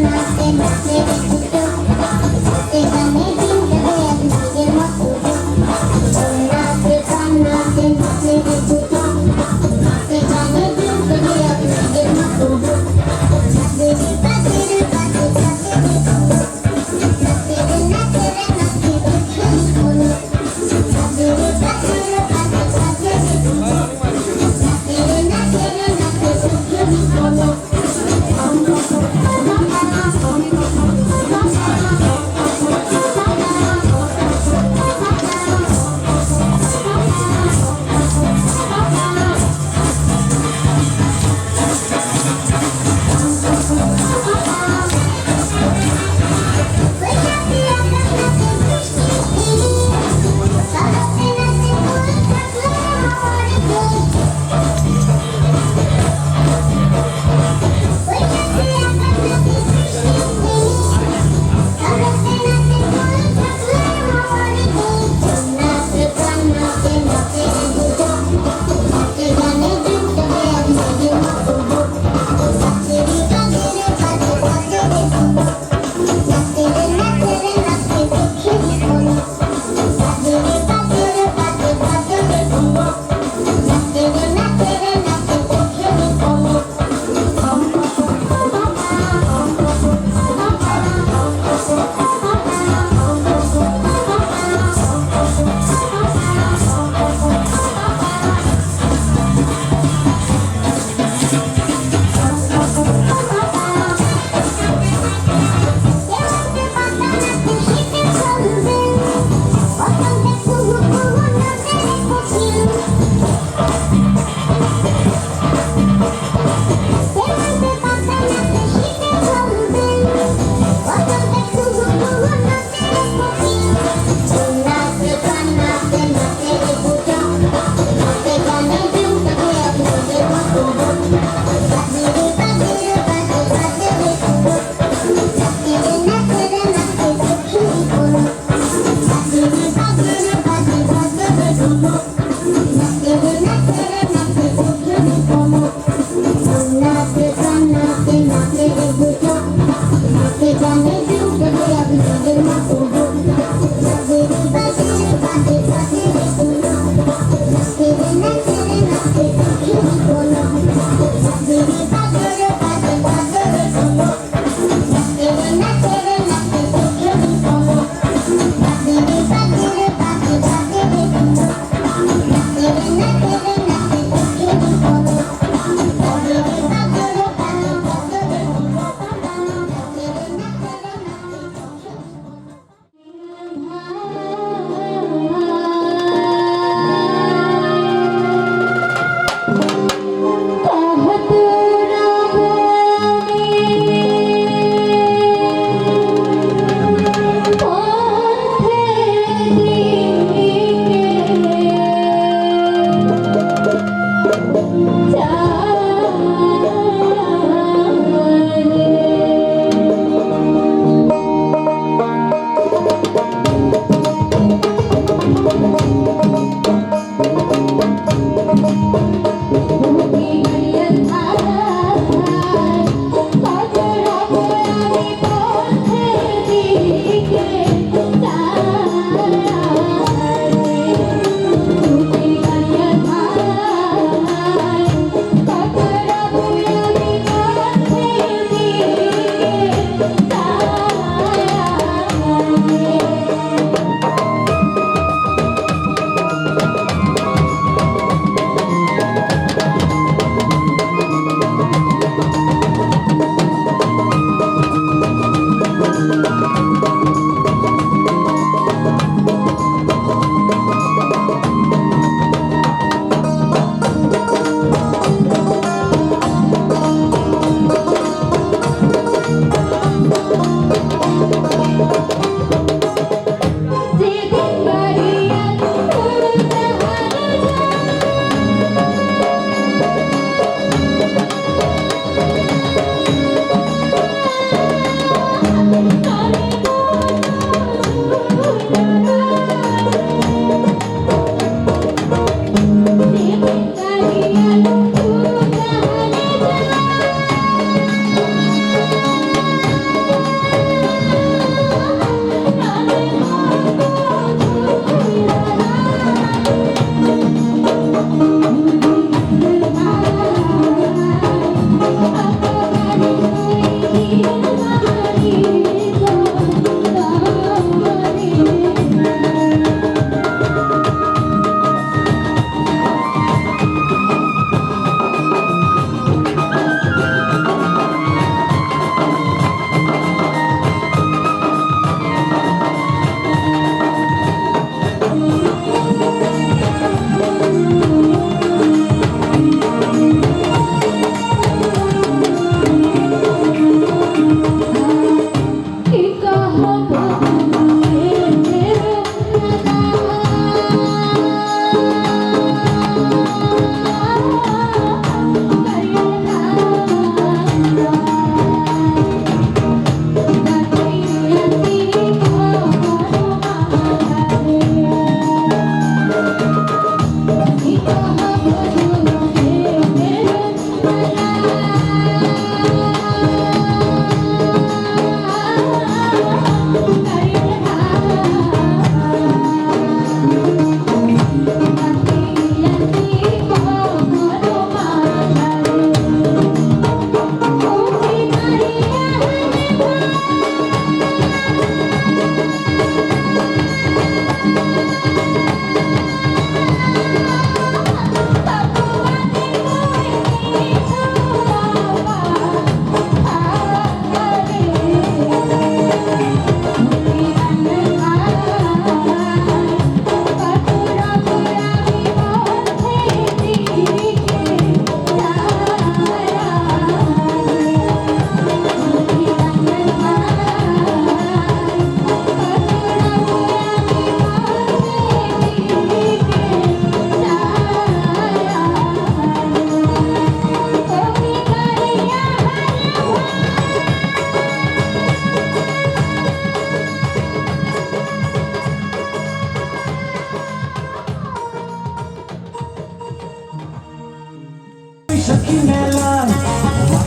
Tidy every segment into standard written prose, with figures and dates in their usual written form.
Nace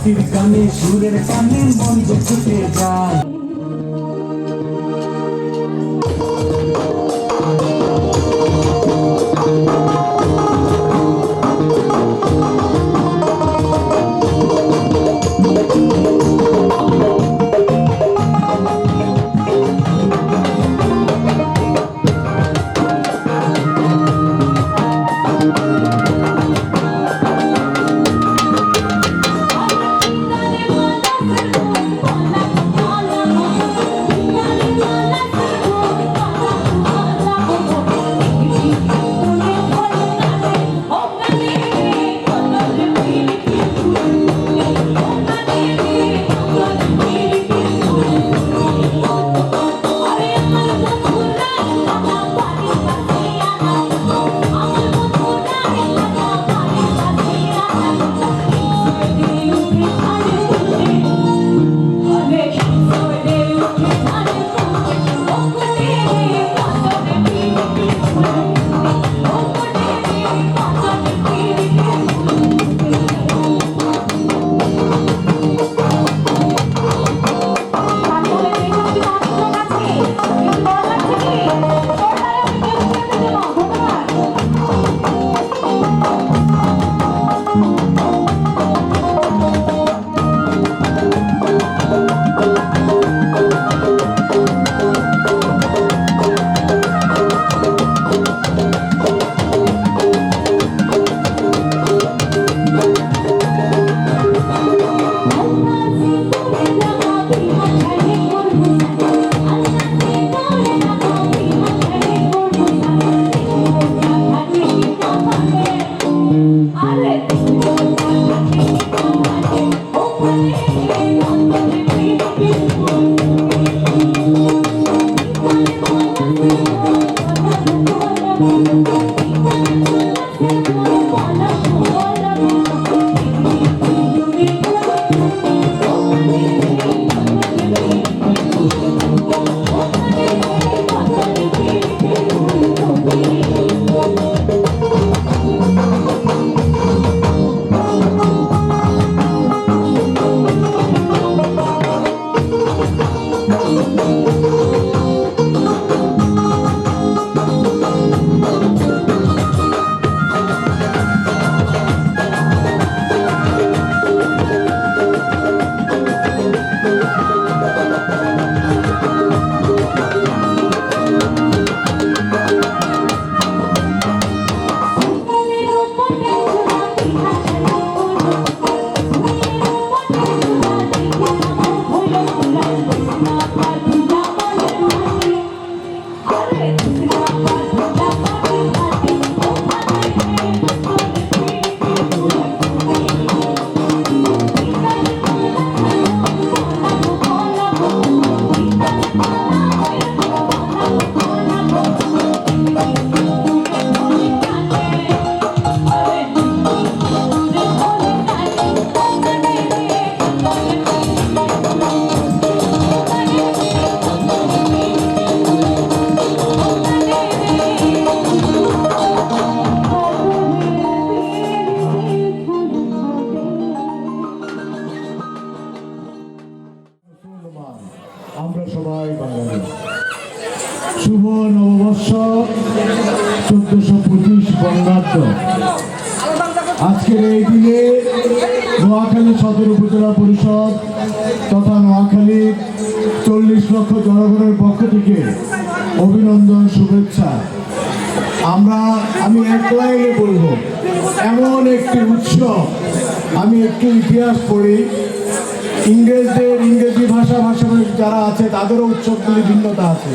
ভক্তির গানে সুরের কানে মন যে ছুটে যায়। আমরা সবাই বাঙালি। শুভ নববর্ষ 1425 বঙ্গাব্দ। আজকের এই দিনে নোয়াখালী সদর উপজেলা পরিষদ তথা নোয়াখালীর 40 লক্ষ জনগণের পক্ষ থেকে অভিনন্দন, শুভেচ্ছা। আমি এক লাইনে বলবো, এমন একটি উৎসব, আমি একটু ইতিহাস পড়ি, ইংরেজি ভাষাভাষী যারা আছে তাদেরও উৎসবগুলি ভিন্নতা আছে।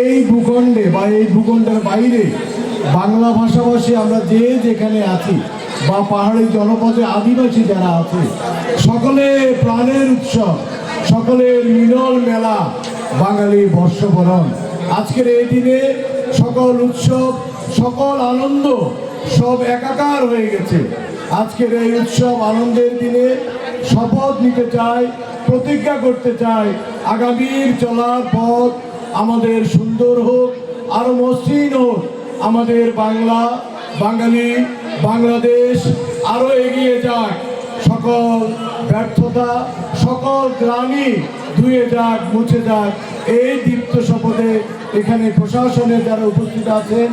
এই ভূখণ্ডে বা এই ভূখণ্ডের বাইরে বাংলা ভাষাভাষী আমরা যেখানে আছি বা পাহাড়ি জনপদে আদিবাসী যারা আছে, সকলে প্রাণের উৎসব, সকলের মিলন মেলা বাঙালি বর্ষবরণ। আজকের এই দিনে সকল উৎসব, সকল আনন্দ সব একাকার হয়ে গেছে। আজকের এই উৎসব আনন্দের দিনে শপথ নিতে চাই, প্রতিজ্ঞা করতে চাই, আগামীর চলার পথ আমাদের সুন্দর হোক, আরো মসৃণ হোক, আমাদের বাংলা, বাঙালি, বাংলাদেশ আরো এগিয়ে যাক। সকল ব্যর্থতা, সকল গ্লানি ধুয়ে যাক, মুছে যাক এই দীপ্ত শপথে এখানে প্রশাসনের যারা উপস্থিত আছেন,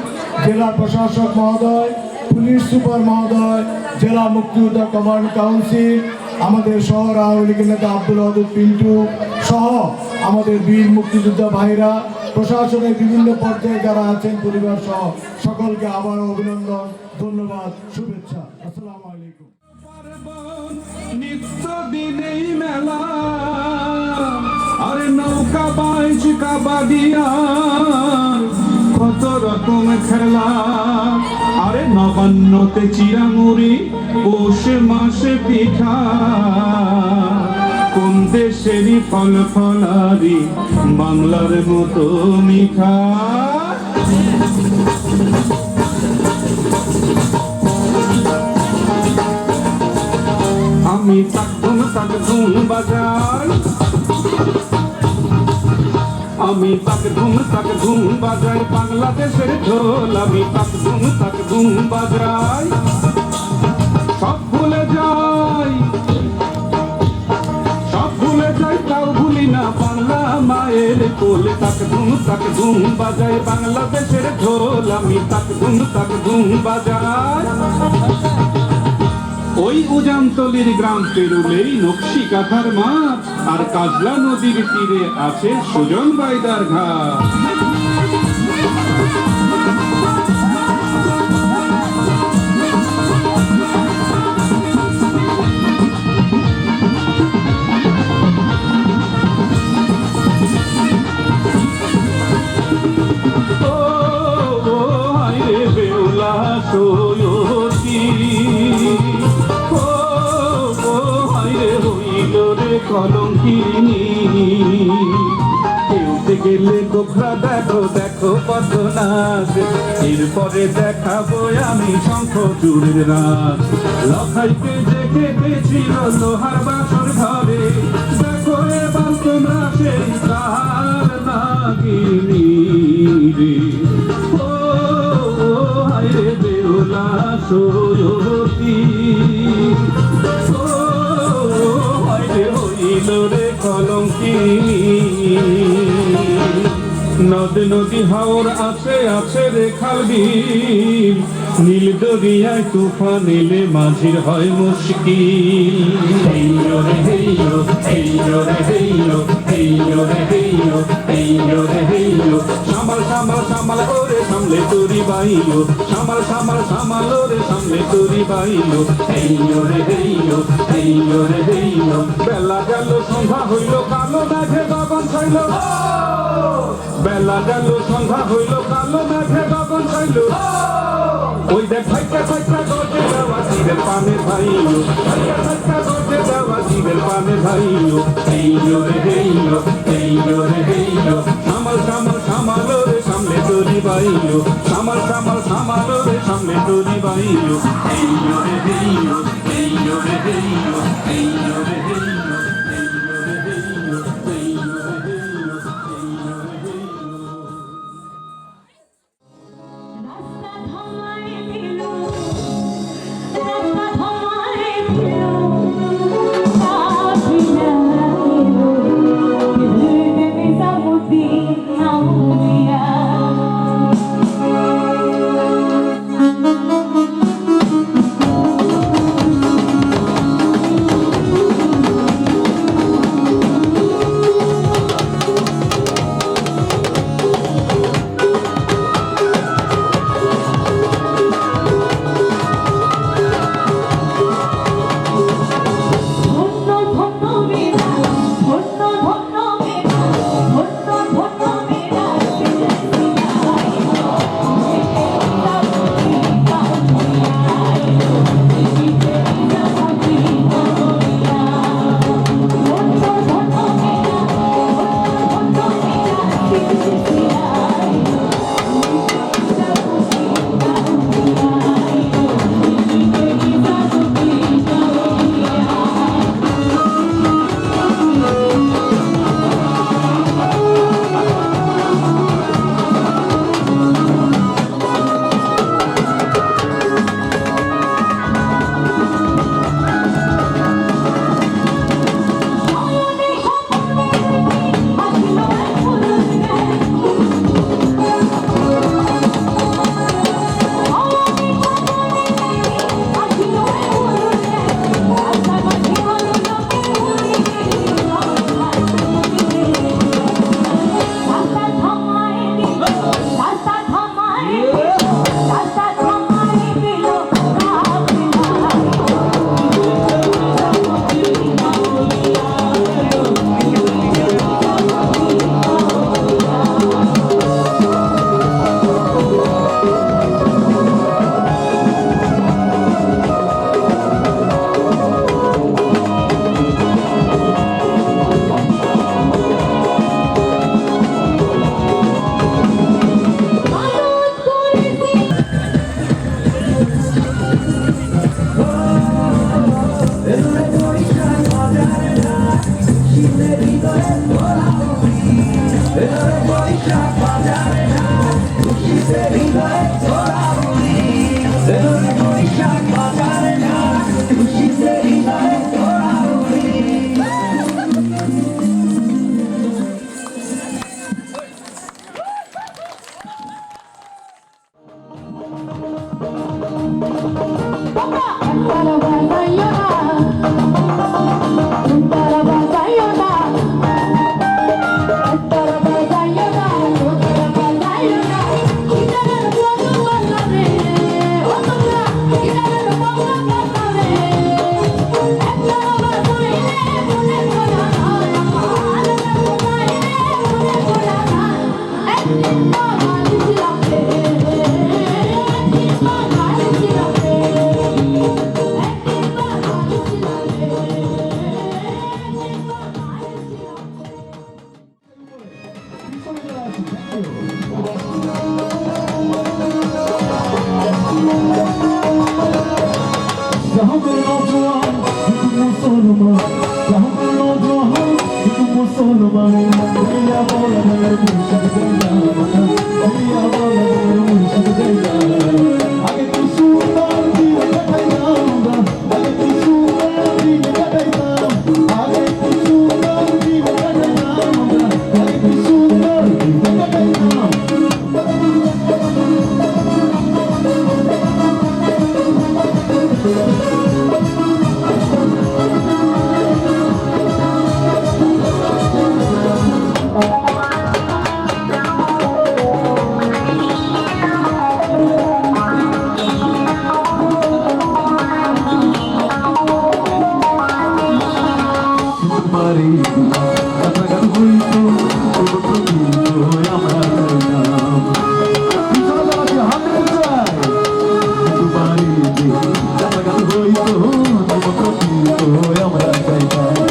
জেলা প্রশাসক মহোদয়, পুলিশ সুপার মহোদয়, জেলা মুক্তিযোদ্ধা কমান্ড কাউন্সিল, আমাদের শহর আওয়ামী লীগের নেতা আব্দুল ওয়াদুদ পিন্টু সহ আমাদের বীর মুক্তিযোদ্ধা ভাইরা, প্রশাসনের বিভিন্ন পর্যায়ে যারা আছেন, পরিবার সহ সকলকে আবারও অভিনন্দন, ধন্যবাদ, শুভেচ্ছা। আসসালামু আলাইকুম। নিত্য দিনেই মেলা, আরে নৌকা বাইচ কাবাডিয়া, কত রকম খেলা, আরে নবান্নতে চিরামুড়ি, পৌষ মাসে পিঠা, কোন দেশেরই ফল ফলারি বাংলার মতো মিঠা। আমি তাক ধুম বাজাই, আমি তাক ধুম বাজাই, বাংলাদেশের ঢোল আমি তাক ধুম বাজাই। সব ভুলে যাই, সব ভুলে যাই, তাও ভুলি না বাংলা মায়ের কোল। তাক ধুম বাজাই, বাংলাদেশের ঢোল আমি তাক ধুম বাজাই। ওই উজানতলির গ্রাম পেরুলেই নকশি কাঁথার মাঠ, আর কাজলা নদীর তীরে আছে সুজন বাইদার ঘাট। ও হায় বেউলা সৈয়দী, কলঙ্কিনী কেউতে গেলে গোখরা দেখো দেখো কত নাচ, এরপরে দেখাবো আমি শঙ্খ চুরের রাত। লখাইতে যে কেটেছিল লোহার বাসর ঘরে, দেখো এবার তোমরা সেই তাহার নাগিনী রে। ও হায় রে বেহুলা সৈয়দী, রে কলঙ্কিনী। নদ নদী হাওর আছে আছে রে খাল বিল, নীল দরিয়ায় তুফান এলে মাঝির হয় মুশকিল। হেইয়ো রে হেইয়ো, হেইয়ো রে হেইয়ো, হেইয়ো রে হেইয়ো, হেইয়ো রে হেইয়ো। সামাল সামাল সামাল ওরে সামলে তোরি বাইলো, সামাল সামাল সামাল ওরে সামলে তোরি বাইলো। হেইয়ো রে হেইয়ো, হেইয়ো রে হেইয়ো। বেলা গেল সন্ধ্যা হইল, কালো মেঘে গগন ছাইল। বেলা গেল সন্ধ্যা হইল, কালো মেঘে গগন ছাইল। ওই দেখ ভাইকা ভাইকা গজে দেওয়া জিরের পানে ভাইলো, ভাইকা ভাইকা গজে দেওয়া জিরের পানে ভাইলো। হেইয়ো রে হেইয়ো, হেইয়ো রে হেইয়ো। সামাল সামাল সামাল রে সামলে তোরি বাইলো, সামাল সামাল সামাল রে সামলে তোরি বাইলো। হেইয়ো রে হেইয়ো, হেইয়ো রে হেইয়ো, হেইয়ো রে হেইয়ো। মুসলমান জাহান নজহান এক মুসলমান ইয়া বলা মুর্শিদ জানা ইয়া বলা মুর্শিদ জানা আগে কি সুন্দর দিন কাটাইলাম আমরা আগে কি সুন্দর দিন কাটাইলাম আগে কি সুন্দর দিন কাটাইলাম আমরা আগে কি সুন্দর দিন কাটাইলাম পারি কাছাকাছি হইতো আমরা চাইলাম হাতে চাই পারি কাছাকাছি হইতো আমরা চাইলাম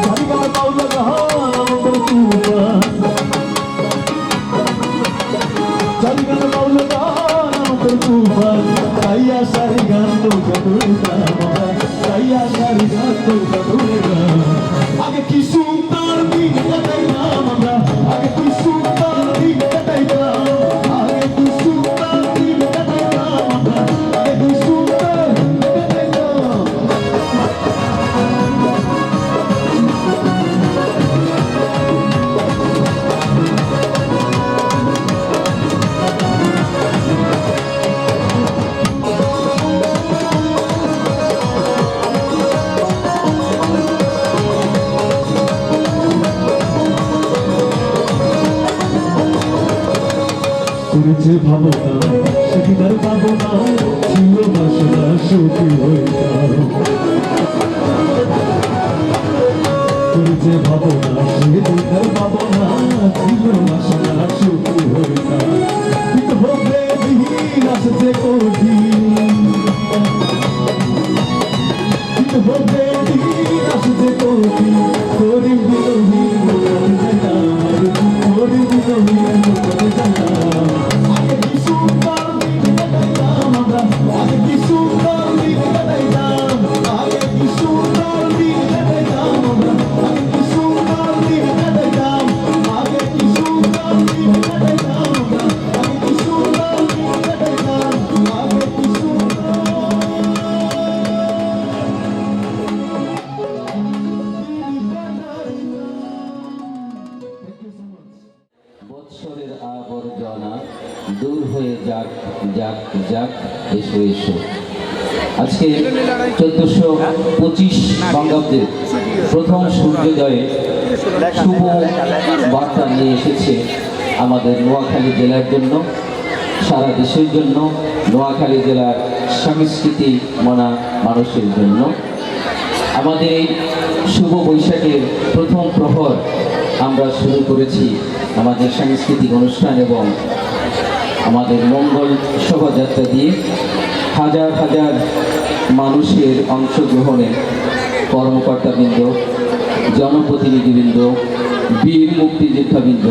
চারিকাল পাউলা জাহান আমাদের তুফান চারিকাল পাউলা জাহান আমাদের তুফান তাইয়া সারি গান নৌকা তুলতাম আমরা তাইয়া সারি গান নৌকা তুলতাম আগে কি সুন্দর দিন কাটাইলাম আমরা আগে কি সুন্দর দিন কাটাইলাম আগে কি সুন্দর দিন কাটাইলাম আমরা আগে কি সুন্দর দিন কাটাইলাম করেছে ভাবনা সেদিনার ভাবনা ছিল বাসনা সুখী হইতাম করেছে ভাবনা সেদিনার ভাবনা ছিল বাসনা সুখী হইতাম কিন্তু হবে দিন আসছে কঠিন কিন্তু হবে দিন আসছে কঠিন করিম বিরোহী লোকাতে জানাম করিম বিরোহী লোকাতে জানাম আগে কি সুন্দর দিন কাটাইলাম আমরা আগে কি সুন্দর দিন কাটাইলাম আগে কি সুন্দর দিন কাটাইলাম আমরা আগে কি সুন্দর দিন কাটাইলাম আগে কি সুন্দর দিন কাটাইলাম আমরা আগে কি সুন্দর দিন কাটাইলাম আগে কি বৎসরের আবর্জনা দূর হয়ে যাক যাক যাক এসো এসো। আজকে 1425 বঙ্গাব্দের প্রথম সূর্যোদয়ে শুভ বার্তা নিয়ে এসেছে আমাদের নোয়াখালী জেলার জন্য, সারা দেশের জন্য, নোয়াখালী জেলার সংস্কৃতি মনা মানুষের জন্য। আমাদের এই শুভ বৈশাখের প্রথম প্রহর আমরা শুরু করেছি আমাদের সাংস্কৃতিক অনুষ্ঠান এবং আমাদের মঙ্গল শোভাযাত্রা দিয়ে হাজার হাজার মানুষের অংশগ্রহণে কর্মকর্তাবৃন্দ, জনপ্রতিনিধিবৃন্দ, বীর মুক্তিযোদ্ধাবৃন্দ,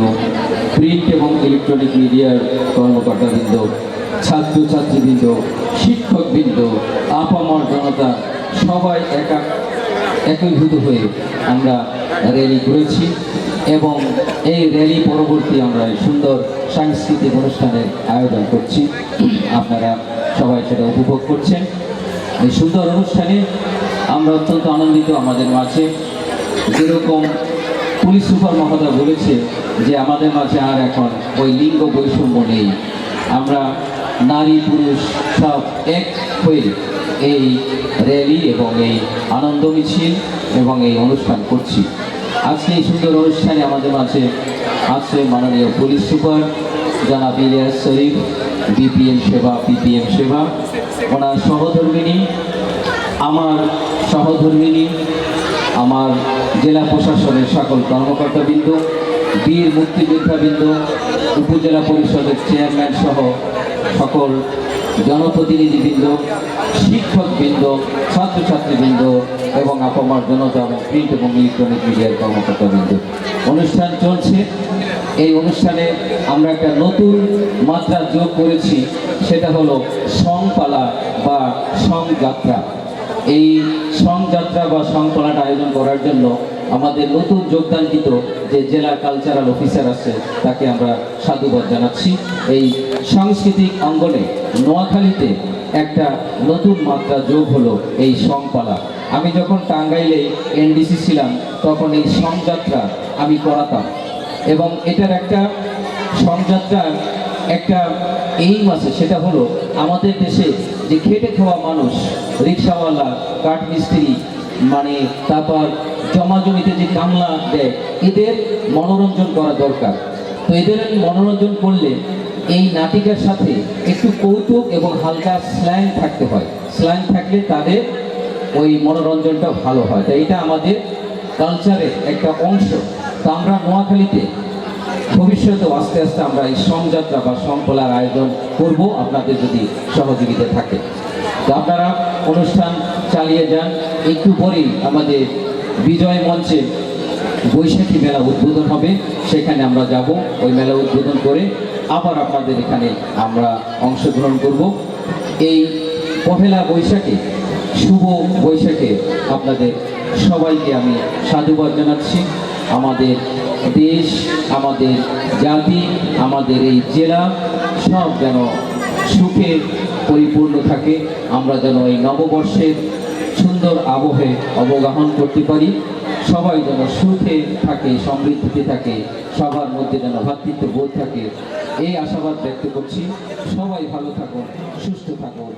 প্রিন্ট এবং ইলেকট্রনিক মিডিয়ার কর্মকর্তাবৃন্দ, ছাত্রছাত্রীবৃন্দ, শিক্ষকবৃন্দ, আপামর জনতা সবাই একীভূত হয়ে আমরা র্যালি করেছি এবং এই র্যালি পরবর্তী আমরা সুন্দর সাংস্কৃতিক অনুষ্ঠানের আয়োজন করছি। আপনারা সবাই সেটা উপভোগ করছেন। এই সুন্দর অনুষ্ঠানে আমরা অত্যন্ত আনন্দিত। আমাদের মাঝে যেরকম পুলিশ সুপার মহোদয় বলেছে যে আমাদের মাঝে আর এখন ওই লিঙ্গ বৈষম্য নেই, আমরা নারী পুরুষ সব এক হয়ে এই র্যালি এবং এই আনন্দ মিছিল এবং এই অনুষ্ঠান করছি। আজকে এই সুন্দর অনুষ্ঠানে আমাদের মাঝে আছে মাননীয় পুলিশ সুপার জনাব ইলিয়াস শরীফ, বিপিএম সেবা, পিপিএম সেবা, ওনার সহধর্মিনী, আমার সহধর্মিনী, আমার জেলা প্রশাসনের সকল কর্মকর্তাবৃন্দ, বীর মুক্তিযোদ্ধাবৃন্দ, উপজেলা পরিষদের চেয়ারম্যান সহ সকল জনপ্রতিনিধিবৃন্দ, শিক্ষকবৃন্দ, ছাত্রছাত্রীবৃন্দ এবং আপামর জনতা এবং প্রিন্ট এবং ইলেকট্রনিক মিডিয়ার কর্মকর্তাবৃন্দ। অনুষ্ঠান চলছে। এই অনুষ্ঠানে আমরা একটা নতুন মাত্রা যোগ করেছি, সেটা হলো সংপালা বা সংযাত্রা। এই সংযাত্রা বা সংকলনটা আয়োজন করার জন্য আমাদের নতুন যোগদানকৃত যে জেলা কালচারাল অফিসার আছে তাকে আমরা সাধুবাদ জানাচ্ছি। এই সাংস্কৃতিক অঙ্গনে নোয়াখালীতে একটা নতুন মাত্রা যোগ হলো এই সংপালা। আমি যখন টাঙ্গাইলে এনডিসি ছিলাম তখন এই সংযাত্রা আমি করাতাম, এবং এটার একটা সংযাত্রার একটা এইম আছে, সেটা হলো আমাদের দেশে যে খেটে খাওয়া মানুষ, রিক্সাওয়ালা, কাঠমিস্ত্রি, মানে তারপর জমা জমিতে যে কামলা দেয়, এদের মনোরঞ্জন করা দরকার। তো এদের মনোরঞ্জন করলে এই নাটিকার সাথে একটু কৌতুক এবং হালকা স্ল্যাং থাকতে হয়। স্ল্যাং থাকলে তাদের ওই মনোরঞ্জনটা ভালো হয়। তাই এটা আমাদের কালচারের একটা অংশ। তো আমরা নোয়াখালীতে ভবিষ্যতেও আস্তে আস্তে আমরা এই সংযাত্রা বা সংকলার আয়োজন করব, আপনাদের যদি সহযোগিতা থাকে। তো আপনারা অনুষ্ঠান চালিয়ে যান। একটু পরেই আমাদের বিজয় মঞ্চে বৈশাখী মেলা উদ্বোধন হবে, সেখানে আমরা যাব। ওই মেলা উদ্বোধন করে আবার আপনাদের এখানে আমরা অংশগ্রহণ করব। এই পহেলা বৈশাখে, শুভ বৈশাখে আপনাদের সবাইকে আমি সাধুবাদ জানাচ্ছি। আমাদের দেশ, আমাদের জাতি, আমাদের এই জেলা সব যেন সুখে পরিপূর্ণ থাকে। আমরা যেন এই নববর্ষের সুন্দর আবহে অবগাহন করতে পারি। সবাই যেন সুখে থাকে, সমৃদ্ধিতে থাকে, সবার মধ্যে যেন ভ্রাতৃত্ব বোধ থাকে, এই আশাবাদ ব্যক্ত করছি। সবাই ভালো থাকুন, সুস্থ থাকুন।